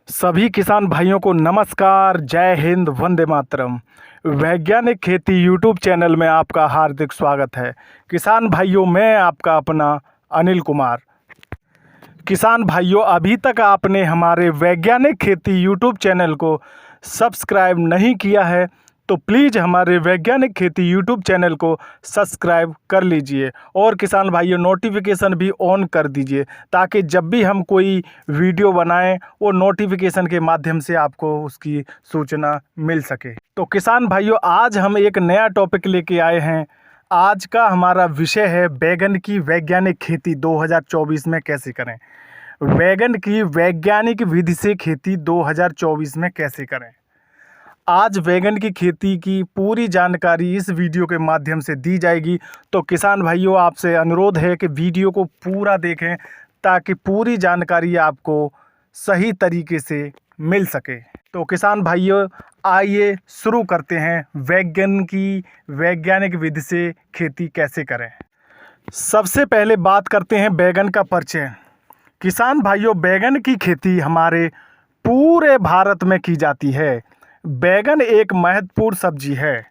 सभी किसान भाइयों को नमस्कार, जय हिंद, वंदे मातरम। वैज्ञानिक खेती यूट्यूब चैनल में आपका हार्दिक स्वागत है। किसान भाइयों, मैं आपका अपना अनिल कुमार। किसान भाइयों, अभी तक आपने हमारे वैज्ञानिक खेती यूट्यूब चैनल को सब्सक्राइब नहीं किया है तो प्लीज़ हमारे वैज्ञानिक खेती यूट्यूब चैनल को सब्सक्राइब कर लीजिए और किसान भाइयों नोटिफिकेशन भी ऑन कर दीजिए ताकि जब भी हम कोई वीडियो बनाएं वो नोटिफिकेशन के माध्यम से आपको उसकी सूचना मिल सके। तो किसान भाइयों, आज हम एक नया टॉपिक लेके आए हैं। आज का हमारा विषय है बैगन की वैज्ञानिक खेती 2024 में कैसे करें। बैगन की वैज्ञानिक विधि से खेती 2024 में कैसे करें। आज बैगन की खेती की पूरी जानकारी इस वीडियो के माध्यम से दी जाएगी। तो किसान भाइयों, आपसे अनुरोध है कि वीडियो को पूरा देखें ताकि पूरी जानकारी आपको सही तरीके से मिल सके। तो किसान भाइयों, आइए शुरू करते हैं बैगन की वैज्ञानिक विधि से खेती कैसे करें। सबसे पहले बात करते हैं बैगन का परिचय। किसान भाइयों, बैगन की खेती हमारे पूरे भारत में की जाती है। बैगन एक महत्वपूर्ण सब्जी है।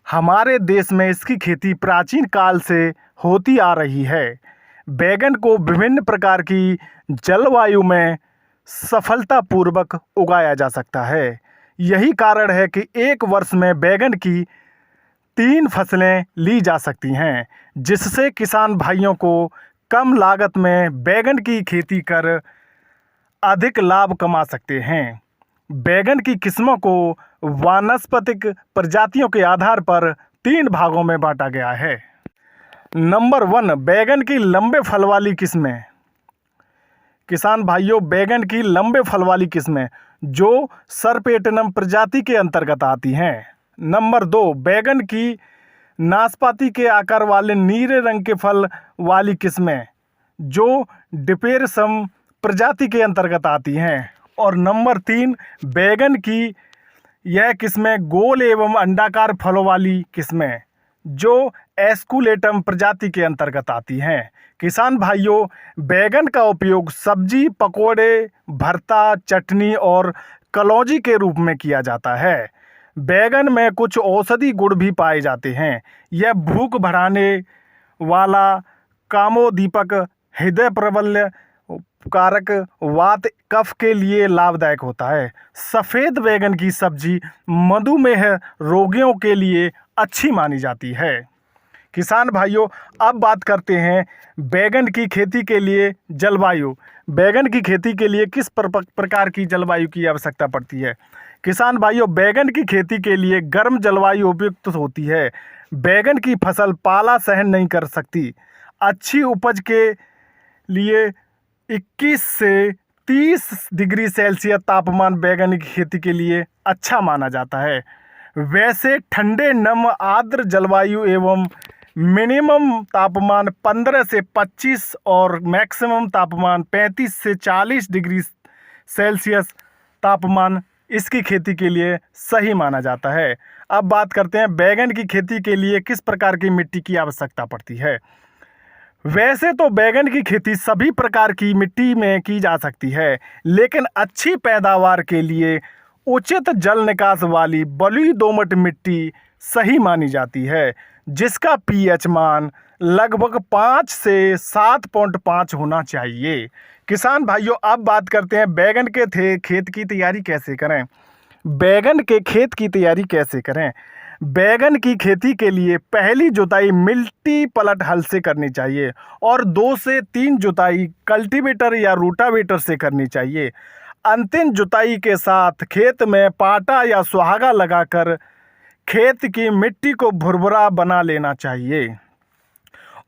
हमारे देश में इसकी खेती प्राचीन काल से होती आ रही है। बैगन को विभिन्न प्रकार की जलवायु में सफलतापूर्वक उगाया जा सकता है। यही कारण है कि एक वर्ष में बैगन की 3 फसलें ली जा सकती हैं, जिससे किसान भाइयों को कम लागत में बैगन की खेती कर अधिक लाभ कमा सकते हैं। बैगन की किस्मों को वानस्पतिक प्रजातियों के आधार पर 3 भागों में बांटा गया है। नंबर 1, बैगन की लंबे फल वाली किस्में। किसान भाइयों, बैगन की लंबे फल वाली किस्में जो सरपेटनम प्रजाति के अंतर्गत आती हैं। नंबर 2, बैगन की नाशपाती के आकार वाले नीले रंग के फल वाली किस्में जो डिपेरसम प्रजाति के अंतर्गत आती हैं। और नंबर 3, बैगन की यह किस्में गोल एवं अंडाकार फलों वाली किस्में जो एस्कुलेटम प्रजाति के अंतर्गत आती हैं। किसान भाइयों, बैगन का उपयोग सब्जी, पकोड़े, भरता, चटनी और कलौंजी के रूप में किया जाता है। बैगन में कुछ औषधि गुण भी पाए जाते हैं। यह भूख बढ़ाने वाला, कामोदीपक, हृदय प्रबल कारक, वात कफ के लिए लाभदायक होता है। सफ़ेद बैगन की सब्जी मधुमेह रोगियों के लिए अच्छी मानी जाती है। किसान भाइयों, अब बात करते हैं बैगन की खेती के लिए जलवायु। बैगन की खेती के लिए किस प्रकार की जलवायु की आवश्यकता पड़ती है। किसान भाइयों, बैगन की खेती के लिए गर्म जलवायु उपयुक्त होती है। बैगन की फसल पाला सहन नहीं कर सकती। अच्छी उपज के लिए 21 से 30 डिग्री सेल्सियस तापमान बैगन की खेती के लिए अच्छा माना जाता है। वैसे ठंडे, नम, आर्द्र जलवायु एवं मिनिमम तापमान 15 से 25 और मैक्सिमम तापमान 35 से 40 डिग्री सेल्सियस तापमान इसकी खेती के लिए सही माना जाता है। अब बात करते हैं बैगन की खेती के लिए किस प्रकार की मिट्टी की आवश्यकता पड़ती है। वैसे तो बैगन की खेती सभी प्रकार की मिट्टी में की जा सकती है, लेकिन अच्छी पैदावार के लिए उचित जल निकास वाली बलुई दोमट मिट्टी सही मानी जाती है, जिसका पीएच मान लगभग 5 से 7.5 होना चाहिए। किसान भाइयों, अब बात करते हैं बैगन के खेत की तैयारी कैसे करें। बैगन के खेत की तैयारी कैसे करें। बैगन की खेती के लिए पहली जुताई मिट्टी पलट हल से करनी चाहिए और 2 से 3 जुताई कल्टीवेटर या रूटावेटर से करनी चाहिए। अंतिम जुताई के साथ खेत में पाटा या सुहागा लगाकर खेत की मिट्टी को भुरभुरा बना लेना चाहिए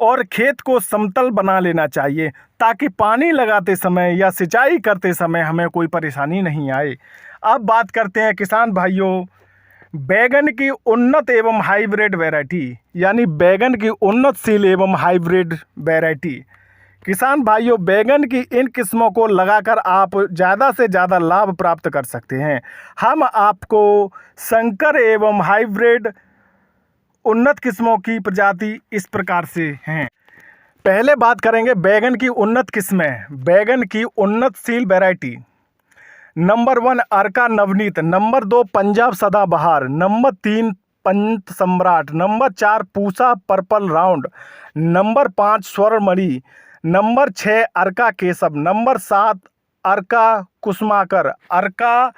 और खेत को समतल बना लेना चाहिए ताकि पानी लगाते समय या सिंचाई करते समय हमें कोई परेशानी नहीं आए। अब बात करते हैं किसान भाइयों बैगन की उन्नत एवं हाइब्रिड वैरायटी, यानी बैगन की उन्नतशील एवं हाइब्रिड वैरायटी। किसान भाइयों, बैगन की इन किस्मों को लगाकर आप ज़्यादा से ज़्यादा लाभ प्राप्त कर सकते हैं। हम आपको संकर एवं हाइब्रिड उन्नत किस्मों की प्रजाति इस प्रकार से हैं। पहले बात करेंगे बैगन की उन्नत किस्में। बैगन की उन्नतशील variety. Number 1 Arka Navneet, number 2 Punjab Sadabahar, number 3 Pant Samrat, number 4 Pusa purple round, number 5 Swarnamani, number 6 Arka Keshav, number 7 Arka Kusumakar, Arka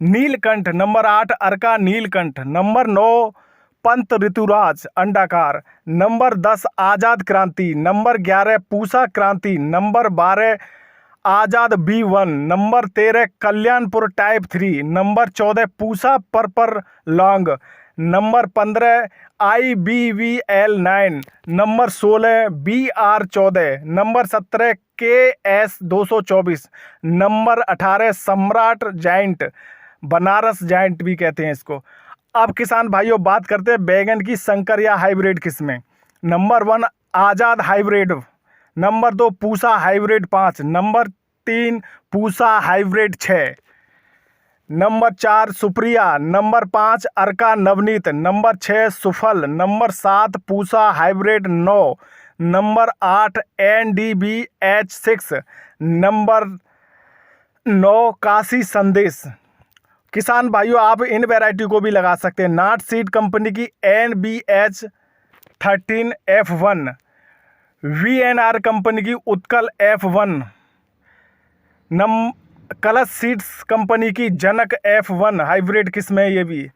Neelkanth, number 8 Arka Neelkanth, number 9 Pant Rituraj अंडाकार, number 10 Azad Kranti, number 11 Pusa Kranti, number 12 Azad B1, number 13 Kalyanpur type 3, number 14 Pusa purple long, number 15 IBVL9, number 16 BR14, number 17 KS224, number 18 सम्राट जाइंट, बनारस जाइंट भी कहते हैं इसको। अब किसान भाइयों बात करते हैं बैगन की संकर या हाइब्रिड किस्में। Number 1 Azad hybrid, number 2 Pusa hybrid 5, number 3 Pusa hybrid 6, number 4 Supriya, number 5 Arka Navneet, number 6 Suphal, number 7 Pusa hybrid 9, number 8 NDBH6, number 9 Kashi Sandesh. किसान भाइयों आप इन वैरायटी को भी लगा सकते हैं। नाट सीड कंपनी की NBH13F1, VNR कंपनी की उत्कल F1, कलश सीड्स कंपनी की जनक F1 हाइब्रिड किस्म है ये भी,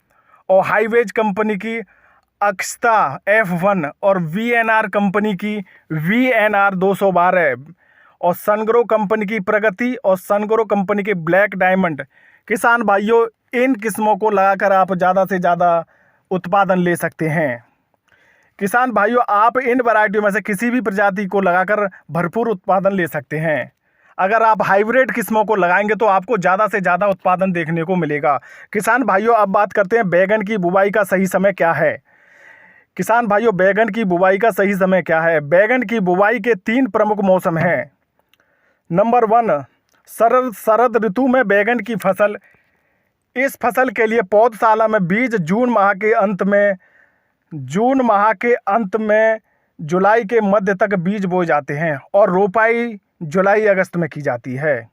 और हाईवेज कंपनी की अक्षता F1, और VNR कंपनी की VNR 212, और सनग्रो कंपनी की प्रगति, और सनग्रो कंपनी की ब्लैक डायमंड। किसान भाइयों इन किस्मों को लगाकर आप ज़्यादा से ज़्यादा उत्पादन ले सकते हैं। किसान भाइयों आप इन वैरायटियों में से किसी भी प्रजाति को लगाकर भरपूर उत्पादन ले सकते हैं। अगर आप हाइब्रिड किस्मों को लगाएंगे तो आपको ज़्यादा से ज़्यादा उत्पादन देखने को मिलेगा। किसान भाइयों अब बात करते हैं बैगन की बुवाई का सही समय क्या है। किसान भाइयों बैगन की बुवाई का सही समय क्या है। बैगन की बुवाई के 3 प्रमुख मौसम हैं। नंबर 1 शरद ऋतु में बैगन की फसल। इस फसल के लिए पौधशाला में बीज जून माह के अंत में जुलाई के मध्य तक बीज बोए जाते हैं और रोपाई जुलाई अगस्त में की जाती है।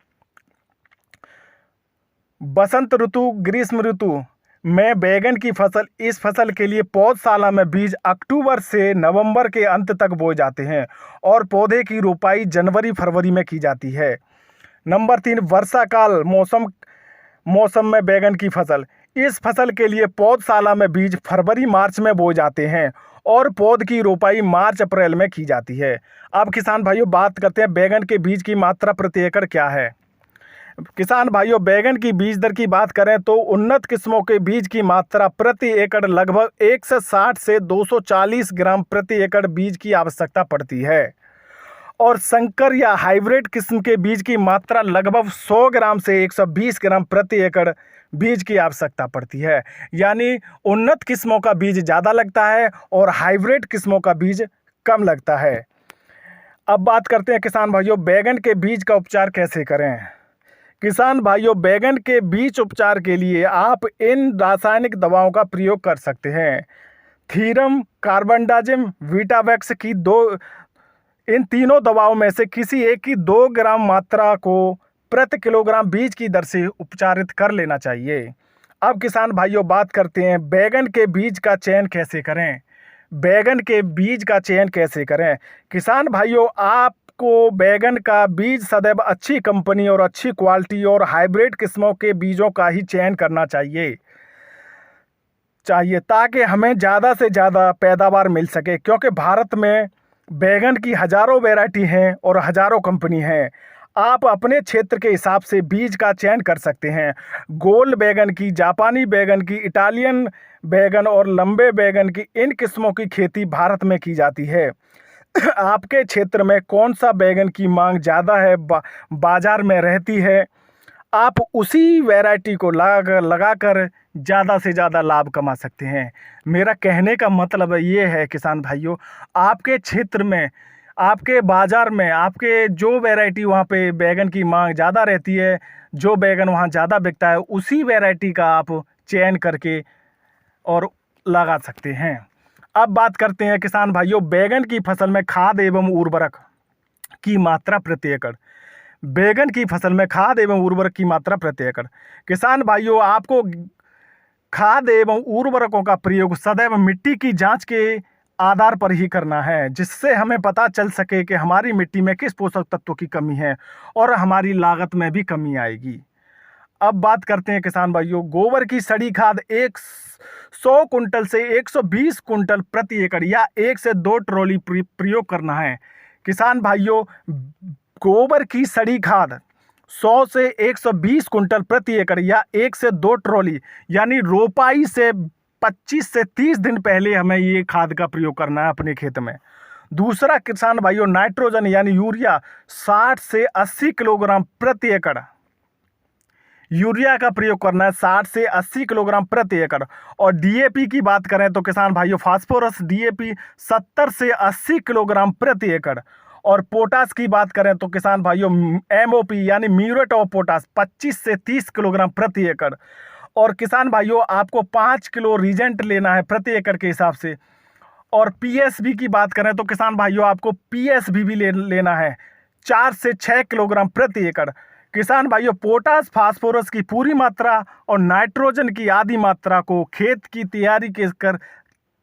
बसंत ऋतु ग्रीष्म ऋतु में बैगन की फसल। इस फसल के लिए पौधशाला में बीज अक्टूबर से नवंबर के अंत तक बोए जाते हैं और पौधे की रोपाई जनवरी फरवरी में की जाती है। नंबर 3 वर्षा काल मौसम में बैगन की फसल। इस फसल के लिए पौधशाला में बीज फरवरी मार्च में बोए जाते हैं और पौध की रोपाई मार्च अप्रैल में की जाती है। अब किसान भाइयों बात करते हैं बैगन के बीज की मात्रा प्रति एकड़ क्या है। किसान भाइयों बैगन की बीज दर की बात करें तो उन्नत किस्मों के बीज की मात्रा प्रति एकड़ लगभग 160 से 240 ग्राम प्रति एकड़ बीज की आवश्यकता पड़ती है और संकर या हाइब्रिड किस्म के बीज की मात्रा लगभग 100 ग्राम से 120 ग्राम प्रति एकड़ बीज की आवश्यकता पड़ती है। यानी उन्नत किस्मों का बीज ज़्यादा लगता है और हाइब्रिड किस्मों का बीज कम लगता है। अब बात करते हैं किसान भाइयों बैगन के बीज का उपचार कैसे करें। किसान भाइयों बैगन के बीज उपचार के लिए आप इन रासायनिक दवाओं का प्रयोग कर सकते हैं। थीरम, कार्बनडाजिम, वीटावैक्स की इन तीनों दवाओं में से किसी एक की 2 ग्राम मात्रा को प्रति किलोग्राम बीज की दर से उपचारित कर लेना चाहिए। अब किसान भाइयों बात करते हैं बैगन के बीज का चयन कैसे करें। बैगन के बीज का चयन कैसे करें। किसान भाइयों आपको बैगन का बीज सदैव अच्छी कंपनी और अच्छी क्वालिटी और हाइब्रिड किस्मों के बीजों का ही चयन करना चाहिए ताकि हमें ज़्यादा से ज़्यादा पैदावार मिल सके, क्योंकि भारत में बैगन की हज़ारों वैरायटी हैं और हज़ारों कंपनी हैं। आप अपने क्षेत्र के हिसाब से बीज का चयन कर सकते हैं। गोल बैगन की, जापानी बैगन की, इटालियन बैगन और लंबे बैगन की इन किस्मों की खेती भारत में की जाती है। आपके क्षेत्र में कौन सा बैगन की मांग ज़्यादा है, बाज़ार में रहती है, आप उसी वैरायटी को लगाकर ज़्यादा से ज़्यादा लाभ कमा सकते हैं। मेरा कहने का मतलब ये है किसान भाइयों आपके क्षेत्र में, आपके बाज़ार में, आपके जो वैरायटी वहाँ पे बैगन की मांग ज़्यादा रहती है, जो बैगन वहाँ ज़्यादा बिकता है, उसी वैरायटी का आप चयन करके और लगा सकते हैं। अब बात करते हैं किसान भाइयों बैगन की फसल में खाद एवं उर्वरक की मात्रा प्रति एकड़। बैगन की फसल में खाद एवं उर्वरक की मात्रा प्रति एकड़। किसान भाइयों, आपको खाद एवं उर्वरकों का प्रयोग सदैव मिट्टी की जांच के आधार पर ही करना है, जिससे हमें पता चल सके कि हमारी मिट्टी में किस पोषक तत्वों की कमी है और हमारी लागत में भी कमी आएगी। अब बात करते हैं किसान भाइयों, गोबर की सड़ी खाद 100 कुंटल से 120 कुंटल प्रति एकड़ या 1 से 2 ट्रॉली प्रयोग करना है। किसान भाइयों, गोबर की सड़ी खाद 100 से 120 कुंटल प्रति एकड़ या 1 से 2 ट्रॉली यानी रोपाई से 25 से 30 दिन पहले हमें ये खाद का प्रयोग करना है अपने खेत में। दूसरा किसान भाइयों, नाइट्रोजन यानी यूरिया 60 से 80 किलोग्राम प्रति एकड़ यूरिया का प्रयोग करना है, 60 से 80 किलोग्राम प्रति एकड़। और डीएपी की बात करें तो किसान भाइयों, फास्फोरस डीएपी 70 से 80 किलोग्राम प्रति एकड़। और पोटास की बात करें तो किसान भाइयों, एमओपी यानी म्यूरेट ऑफ पोटास 25 से 30 किलोग्राम प्रति एकड़। और किसान भाइयों, आपको 5 किलो रीजेंट लेना है प्रति एकड़ के हिसाब से। और पीएसबी की बात करें तो किसान भाइयों, आपको पीएसबी भी लेना है 4 से 6 किलोग्राम प्रति एकड़। किसान भाइयों, पोटास फास्फोरस की पूरी मात्रा और नाइट्रोजन की आधी मात्रा को खेत की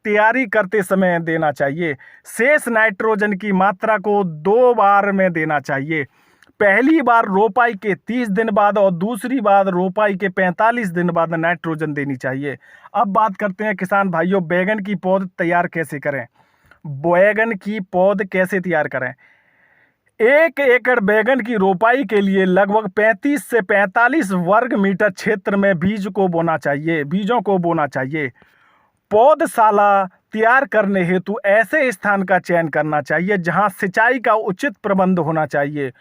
तैयारी करते समय देना चाहिए। शेष नाइट्रोजन की मात्रा को 2 बार में देना चाहिए, पहली बार रोपाई के 30 दिन बाद और दूसरी बार रोपाई के 45 दिन बाद नाइट्रोजन देनी चाहिए। अब बात करते हैं किसान भाइयों, बैगन की पौध तैयार कैसे करें। बैगन की पौध कैसे तैयार करें? 1 एकड़ बैगन की रोपाई के लिए लगभग 35 से 45 वर्ग मीटर क्षेत्र में बीजों को बोना चाहिए। पौधशाला तैयार करने हेतु ऐसे स्थान का चयन करना चाहिए जहां सिंचाई का उचित प्रबंध होना चाहिए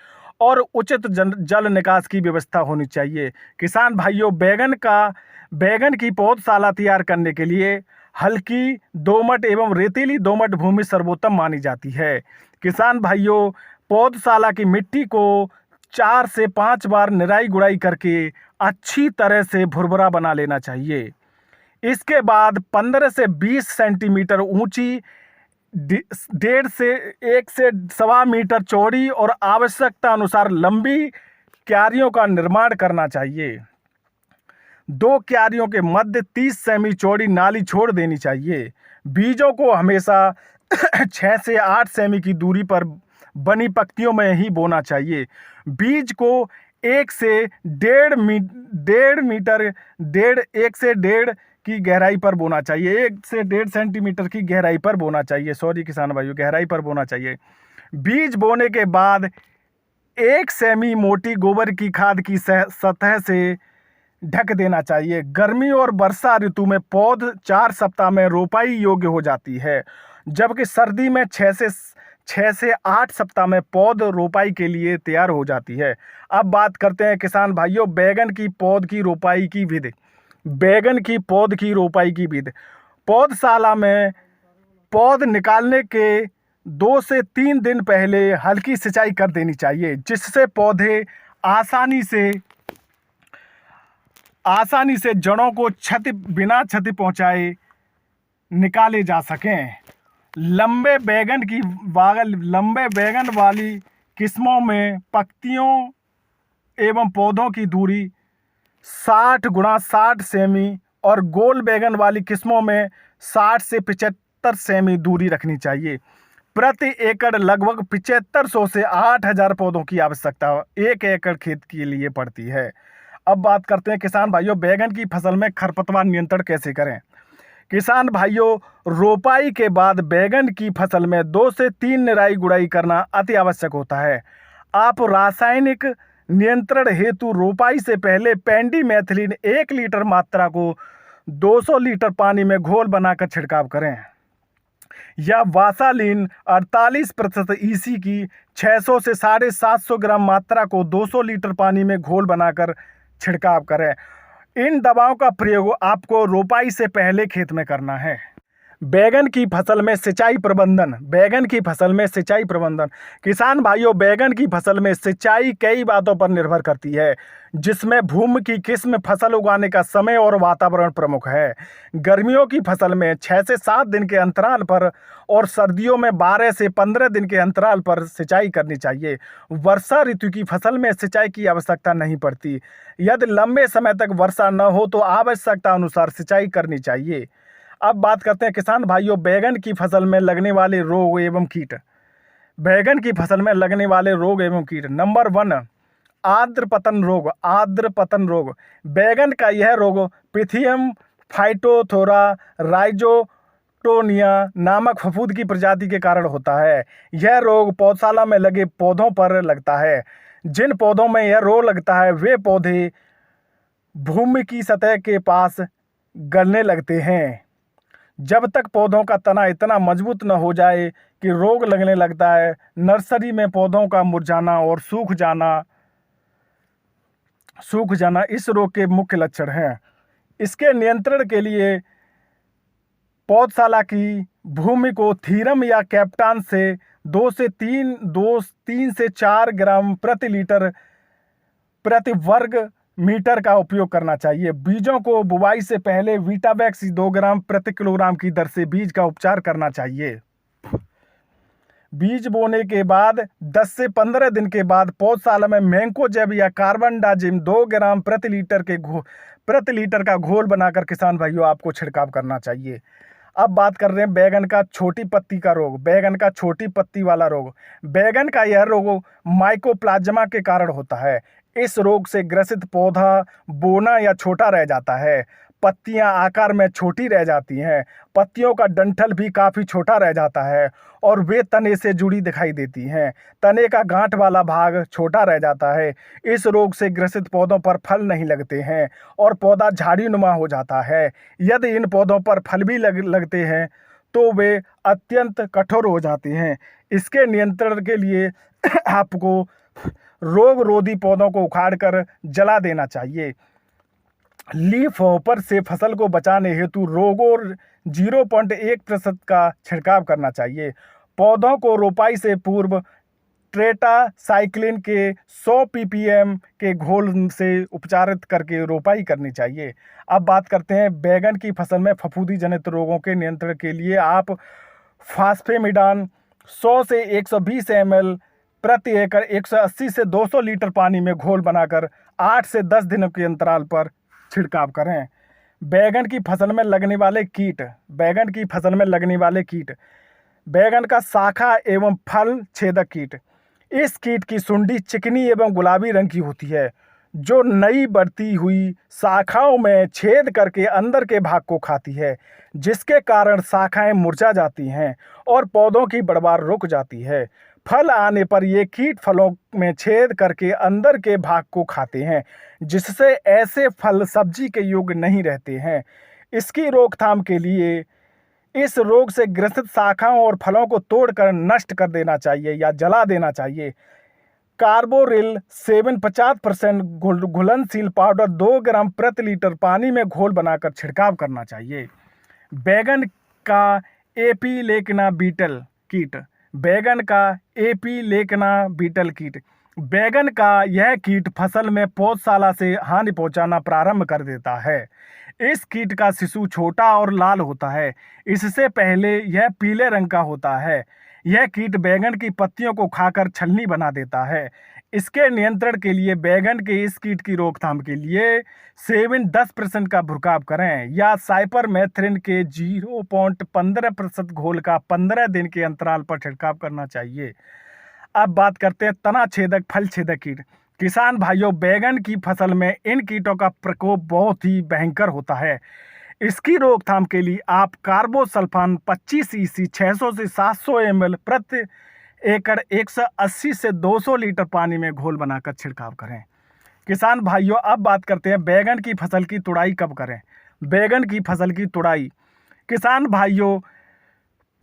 और उचित जल निकास की व्यवस्था होनी चाहिए। किसान भाइयों, बैगन की पौधशाला तैयार करने के लिए हल्की दोमट एवं रेतीली दोमट भूमि सर्वोत्तम मानी जाती है। किसान भाइयों, पौधशाला की मिट्टी को 4 से 5 बार निराई गुड़ाई करके अच्छी तरह से भुरभुरा बना लेना चाहिए। इसके बाद 15 से 20 सेंटीमीटर ऊंची, 1.5 से 1 से 1.25 मीटर चौड़ी और आवश्यकता अनुसार लंबी क्यारियों का निर्माण करना चाहिए। 2 क्यारियों के मध्य 30 सेमी चौड़ी नाली छोड़ देनी चाहिए। बीजों को हमेशा 6 से 8 सेमी की दूरी पर बनी पंक्तियों में ही बोना चाहिए। बीज को 1 से 1.5 की गहराई पर बोना चाहिए, 1 से 1.5 सेंटीमीटर की गहराई पर बोना चाहिए। सॉरी किसान भाइयों, गहराई पर बोना चाहिए। बीज बोने के बाद 1 सेमी मोटी गोबर की खाद की सतह से ढक देना चाहिए। गर्मी और वर्षा ऋतु में पौध 4 सप्ताह में रोपाई योग्य हो जाती है, जबकि सर्दी में 6 से 8 सप्ताह में पौध रोपाई के लिए तैयार हो जाती है। अब बात करते हैं किसान भाइयों, बैगन की पौध की रोपाई की विधि। पौधशाला में पौध निकालने के 2 से 3 दिन पहले हल्की सिंचाई कर देनी चाहिए, जिससे पौधे आसानी से जड़ों को बिना क्षति पहुंचाए निकाले जा सकें। लंबे बैगन वाली किस्मों में पत्तियों एवं पौधों की दूरी 60 × 60 सेमी और गोल बैगन वाली किस्मों में 60 से 75 सेमी दूरी रखनी चाहिए। प्रति एकड़ लगभग 7500 से 8000 पौधों की आवश्यकता 1 एकड़ खेत के लिए पड़ती है। अब बात करते हैं किसान भाइयों, बैगन की फसल में खरपतवार नियंत्रण कैसे करें। किसान भाइयों, रोपाई के बाद बैगन की फसल में 2 से 3 निराई गुड़ाई करना अति आवश्यक होता है। आप रासायनिक नियंत्रण हेतु रोपाई से पहले पेंडीमेथिलिन 1 लीटर मात्रा को 200 लीटर पानी में घोल बनाकर छिड़काव करें, या वासालिन 48% ईसी की 600 से 750 ग्राम मात्रा को 200 लीटर पानी में घोल बनाकर छिड़काव करें। इन दवाओं का प्रयोग आपको रोपाई से पहले खेत में करना है। बैगन की फसल में सिंचाई प्रबंधन। बैगन की फसल में सिंचाई प्रबंधन। किसान भाइयों, बैगन की फसल में सिंचाई कई बातों पर निर्भर करती है, जिसमें भूमि की किस्म, फसल उगाने का समय और वातावरण प्रमुख है। गर्मियों की फसल में 6 से 7 दिन के अंतराल पर और सर्दियों में 12 से 15 दिन के अंतराल पर सिंचाई करनी चाहिए। वर्षा ऋतु की फसल में सिंचाई की आवश्यकता नहीं पड़ती। यदि लंबे समय तक वर्षा न हो तो आवश्यकता अनुसार सिंचाई करनी चाहिए। अब बात करते हैं किसान भाइयों, बैगन की फसल में लगने वाले रोग एवं कीट। बैगन की फसल में लगने वाले रोग एवं कीट। नंबर 1, आर्द्र पतन रोग। आर्द्र पतन रोग। बैगन का यह रोग पिथियम फाइटोथोरा राइजोटोनिया नामक फफूंद की प्रजाति के कारण होता है। यह रोग पौधशाला में लगे पौधों पर लगता है। जिन पौधों में यह रोग लगता है वे पौधे भूमि की सतह के पास गलने लगते हैं। जब तक पौधों का तना इतना मजबूत न हो जाए कि रोग लगने लगता है। नर्सरी में पौधों का मुरझाना और सूख जाना इस रोग के मुख्य लक्षण हैं। इसके नियंत्रण के लिए पौधशाला की भूमि को थीरम या कैप्टान से 2 से 4 ग्राम प्रति लीटर प्रति वर्ग मीटर का उपयोग करना चाहिए। बीजों को बुवाई से पहले वीटावैक्स 2 ग्राम प्रति किलोग्राम की दर से बीज का उपचार करना चाहिए। बीज बोने के बाद 10 से 15 दिन के बाद पौधशाला में मैंकोजेब या कार्बनडाजिम 2 ग्राम प्रति लीटर का घोल बनाकर किसान भाइयों आपको छिड़काव करना चाहिए। अब बात कर रहे हैं बैगन का छोटी पत्ती का रोग। बैगन का छोटी पत्ती वाला रोग। बैगन का यह रोग माइकोप्लाज्मा के कारण होता है। इस रोग से ग्रसित पौधा बोना या छोटा रह जाता है। पत्तियां आकार में छोटी रह जाती हैं। पत्तियों का डंठल भी काफ़ी छोटा रह जाता है और वे तने से जुड़ी दिखाई देती हैं। तने का गांठ वाला भाग छोटा रह जाता है। इस रोग से ग्रसित पौधों पर फल नहीं लगते हैं और पौधा झाड़ीनुमा हो जाता है। यदि इन पौधों पर फल भी लगते हैं तो वे अत्यंत कठोर हो जाते हैं। इसके नियंत्रण के लिए आपको रोग रोधी पौधों को उखाड़कर जला देना चाहिए। लीफ हॉपर से फसल को बचाने हेतु रोगोर 0.1% का छिड़काव करना चाहिए। पौधों को रोपाई से पूर्व ट्रेटासाइक्लिन के 100 ppm के घोल से उपचारित करके रोपाई करनी चाहिए। अब बात करते हैं बैगन की फसल में फफूंदी जनित रोगों के नियंत्रण के लिए आप फास्फेमिडान 100 से 120 ml प्रति एकड़ 180 से 200 लीटर पानी में घोल बनाकर 8 से 10 दिनों के अंतराल पर छिड़काव करें। बैगन की फसल में लगने वाले कीट। बैगन की फसल में लगने वाले कीट। बैगन का शाखा एवं फल छेदक कीट। इस कीट की सुंडी चिकनी एवं गुलाबी रंग की होती है, जो नई बढ़ती हुई शाखाओं में छेद करके अंदर के भाग को खाती है, जिसके कारण शाखाएं मुरझा जाती हैं और पौधों की बढ़वार रुक जाती है। फल आने पर ये कीट फलों में छेद करके अंदर के भाग को खाते हैं, जिससे ऐसे फल सब्जी के योग्य नहीं रहते हैं। इसकी रोकथाम के लिए इस रोग से ग्रसित शाखाओं और फलों को तोड़कर नष्ट कर देना चाहिए या जला देना चाहिए। कार्बोरिल 50% घुलनशील पाउडर 2 ग्राम प्रति लीटर पानी में घोल बनाकर छिड़काव करना चाहिए। बैगन का एपिलेक्ना बीटल कीट। बैगन का एपिलेक्ना बीटल कीट। बैगन का यह कीट फसल में पौधशाला से हानि पहुंचाना प्रारंभ कर देता है। इस कीट का शिशु छोटा और लाल होता है। इससे पहले यह पीले रंग का होता है। यह कीट बैगन की पत्तियों को खाकर छलनी बना देता है। इसके नियंत्रण के लिए बैगन के इस कीट की रोकथाम के लिए 10% का भुरकाव करें या साइपरमेथ्रिन के 0.15% घोल का 15 दिन के अंतराल पर छिड़काव करना चाहिए। अब बात करते हैं तना छेदक फल छेदक कीट। किसान भाइयों, बैगन की फसल में इन कीटों का प्रकोप बहुत ही भयंकर होता है। इसकी रोकथाम के लिए आप कार्बोसल्फान 25 EC 600 से 700 ml प्रति एकड़ 180 से 200 लीटर पानी में घोल बनाकर छिड़काव करें। किसान भाइयों, अब बात करते हैं बैगन की फसल की तुड़ाई कब करें। बैगन की फसल की तुड़ाई। किसान भाइयों,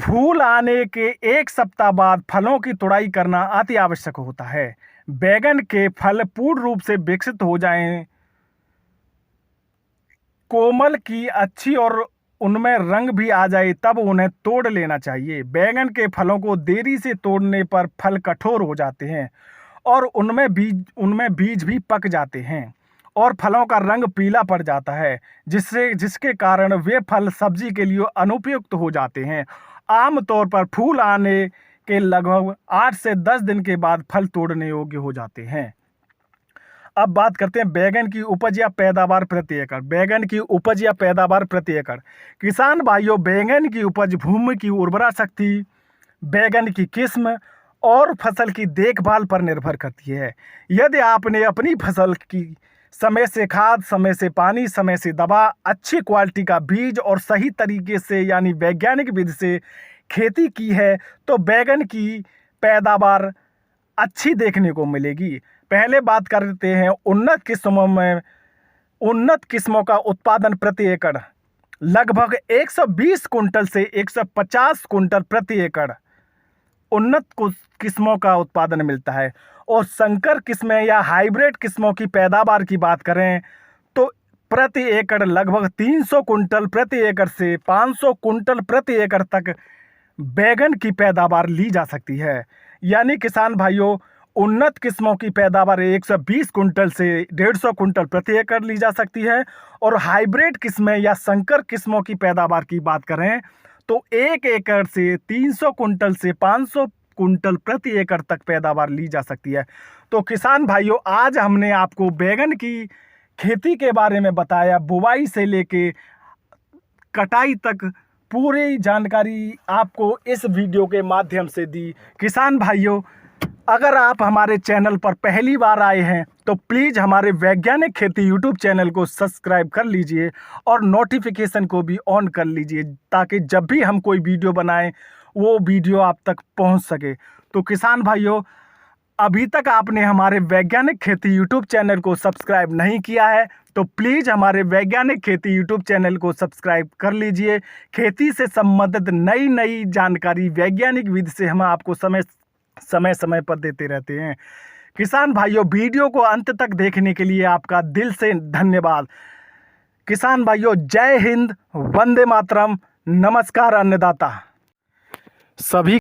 फूल आने के 1 सप्ताह बाद फलों की तुड़ाई करना अति आवश्यक होता है। बैगन के फल पूर्ण रूप से विकसित हो जाएं, कोमल की अच्छी और उनमें रंग भी आ जाए तब उन्हें तोड़ लेना चाहिए। बैंगन के फलों को देरी से तोड़ने पर फल कठोर हो जाते हैं और उनमें बीज भी पक जाते हैं और फलों का रंग पीला पड़ जाता है, जिसके कारण वे फल सब्जी के लिए अनुपयुक्त हो जाते हैं। आमतौर पर फूल आने के लगभग 8 से 10 दिन के बाद फल तोड़ने योग्य हो जाते हैं। अब बात करते हैं बैगन की उपज या पैदावार प्रति एकड़। बैगन की उपज या पैदावार प्रति एकड़। किसान भाइयों, बैगन की उपज भूमि की उर्वरा शक्ति, बैगन की किस्म और फसल की देखभाल पर निर्भर करती है। यदि आपने अपनी फसल की समय से खाद, समय से पानी, समय से दवा, अच्छी क्वालिटी का बीज और सही तरीके से यानी वैज्ञानिक विधि से खेती की है तो बैगन की पैदावार अच्छी देखने को मिलेगी। पहले बात करते हैं उन्नत किस्मों का उत्पादन प्रति एकड़ लगभग 120 कुंटल से 150 कुंटल प्रति एकड़ उन्नत किस्मों का उत्पादन मिलता है। और संकर किस्में या हाइब्रिड किस्मों की पैदावार की बात करें तो प्रति एकड़ लगभग 300 कुंटल प्रति एकड़ से 500 कुंटल प्रति एकड़ तक बैगन की पैदावार ली जा सकती है। यानी किसान भाइयों, उन्नत किस्मों की पैदावार 120 कुंटल से 150 कुंटल प्रति एकड़ ली जा सकती है और हाइब्रिड किस्में या संकर किस्मों की पैदावार की बात करें तो 1 एकड़ से 300 कुंटल से 500 कुंटल प्रति एकड़ तक पैदावार ली जा सकती है। तो किसान भाइयों, आज हमने आपको बैगन की खेती के बारे में बताया, बुवाई से लेके कटाई तक पूरी जानकारी आपको इस वीडियो के माध्यम से दी। किसान भाइयों, अगर आप हमारे चैनल पर पहली बार आए हैं तो प्लीज़ हमारे वैज्ञानिक खेती यूट्यूब चैनल को सब्सक्राइब कर लीजिए और नोटिफिकेशन को भी ऑन कर लीजिए ताकि जब भी हम कोई वीडियो बनाएं वो वीडियो आप तक पहुंच सके। तो किसान भाइयों, अभी तक आपने हमारे वैज्ञानिक खेती यूट्यूब चैनल को सब्सक्राइब नहीं किया है तो प्लीज़ हमारे वैज्ञानिक खेती यूट्यूब चैनल को सब्सक्राइब कर लीजिए। खेती से संबंधित नई नई जानकारी वैज्ञानिक विधि से हम आपको समय पर देते रहते हैं। किसान भाइयों, वीडियो को अंत तक देखने के लिए आपका दिल से धन्यवाद। किसान भाइयों, जय हिंद, वंदे मातरम, नमस्कार अन्नदाता सभी।